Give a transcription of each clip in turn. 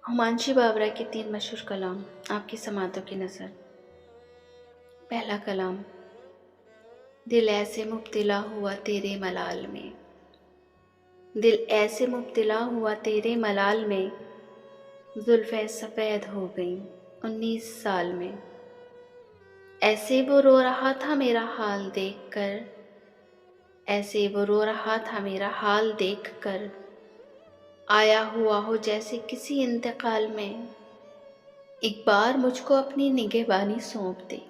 हुमांशी बाबरा के 3 मशहूर कलाम आपकी समातों की नज़र। पहला कलाम, दिल ऐसे मुब्तला हुआ तेरे मलाल में, दिल ऐसे मुब्तला हुआ तेरे मलाल में, जुल्फ़ें सफ़ेद हो गईं 19 साल में। ऐसे वो रो रहा था मेरा हाल देख कर, ऐसे वो रो रहा था मेरा हाल देख कर, आया हुआ हो जैसे किसी इंतकाल में। एक बार मुझको अपनी निगहबानी सौंप दे,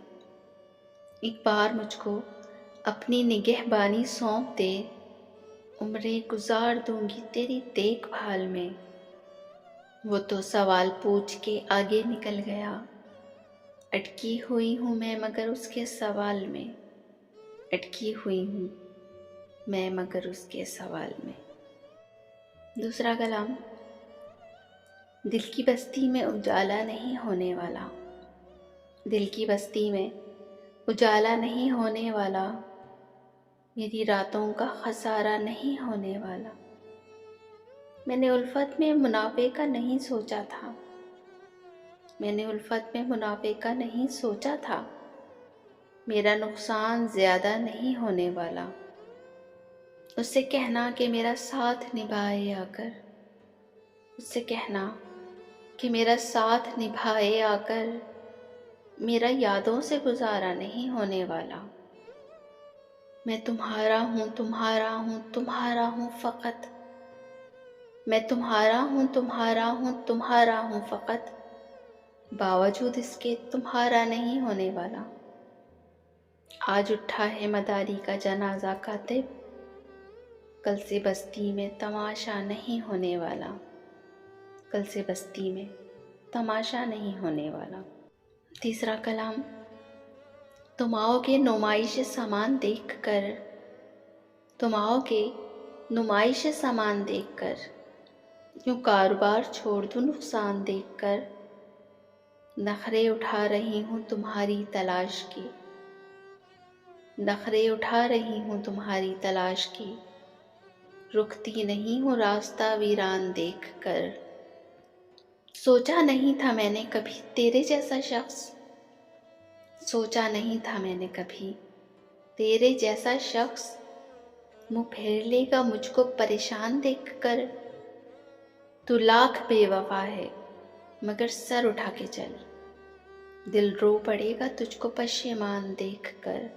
एक बार मुझको अपनी निगहबानी सौंप दे, उम्रें गुजार दूंगी तेरी देखभाल में। वो तो सवाल पूछ के आगे निकल गया, अटकी हुई हूँ मैं मगर उसके सवाल में, अटकी हुई हूँ मैं मगर उसके सवाल में। दूसरा कलाम, दिल की बस्ती में उजाला नहीं होने वाला, दिल की बस्ती में उजाला नहीं होने वाला, मेरी रातों का खसारा नहीं होने वाला। मैंने उल्फत में मुनाफे का नहीं सोचा था, मैंने उल्फत में मुनाफे का नहीं सोचा था, मेरा नुकसान ज़्यादा नहीं होने वाला। उससे कहना कि मेरा साथ निभाए आकर, उससे कहना कि मेरा साथ निभाए आकर, मेरा यादों से गुजारा नहीं होने वाला। मैं तुम्हारा हूँ, तुम्हारा हूँ, तुम्हारा हूँ फ़कत, मैं तुम्हारा हूँ, तुम्हारा हूँ, तुम्हारा हूँ फ़कत, बावजूद इसके तुम्हारा नहीं होने वाला। आज उठा है मदारी का जनाजा कातिब, कल से बस्ती में तमाशा नहीं होने वाला, कल से बस्ती में तमाशा नहीं होने वाला। तीसरा कलाम, तुम आओगे नुमाइश सामान देख कर, तुम आओगे नुमाइश सामान देख कर, यूँ कारोबार छोड़ दूँ नुकसान देख कर। नखरे उठा रही हूँ तुम्हारी तलाश की, नखरे उठा रही हूँ तुम्हारी तलाश की, रुकती नहीं हूँ रास्ता वीरान देख कर। सोचा नहीं था मैंने कभी तेरे जैसा शख्स, सोचा नहीं था मैंने कभी तेरे जैसा शख्स, मुँह फेर लेगा मुझको परेशान देख कर। तू लाख बेवफा है मगर सर उठा के चल, दिल रो पड़ेगा तुझको पशेमान देख कर।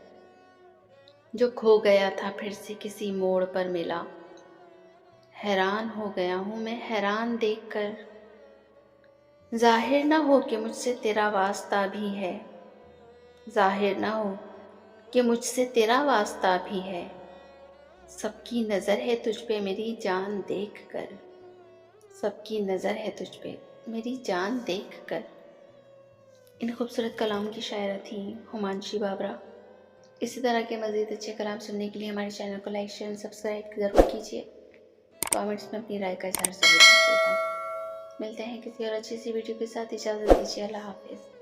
जो खो गया था फिर से किसी मोड़ पर मिला, हैरान हो गया हूँ मैं हैरान देख कर। ज़ाहिर ना हो कि मुझसे तेरा वास्ता भी है, ज़ाहिर ना हो कि मुझसे तेरा वास्ता भी है, सबकी नज़र है तुझ पे मेरी जान देख कर, सबकी नज़र है तुझ पे मेरी जान देख कर। इन खूबसूरत कलाम की शायरा थी हुमांशी बाबरा। इसी तरह के मज़ीद अच्छे कलाम सुनने के लिए हमारे चैनल को लाइक शेयर सब्सक्राइब ज़रूर कीजिए। कमेंट्स में अपनी राय का इज़हार ज़रूर कीजिएगा। मिलते हैं किसी और अच्छी सी वीडियो के साथ, इजाज़त दीजिए। अल्लाह हाफ़िज़।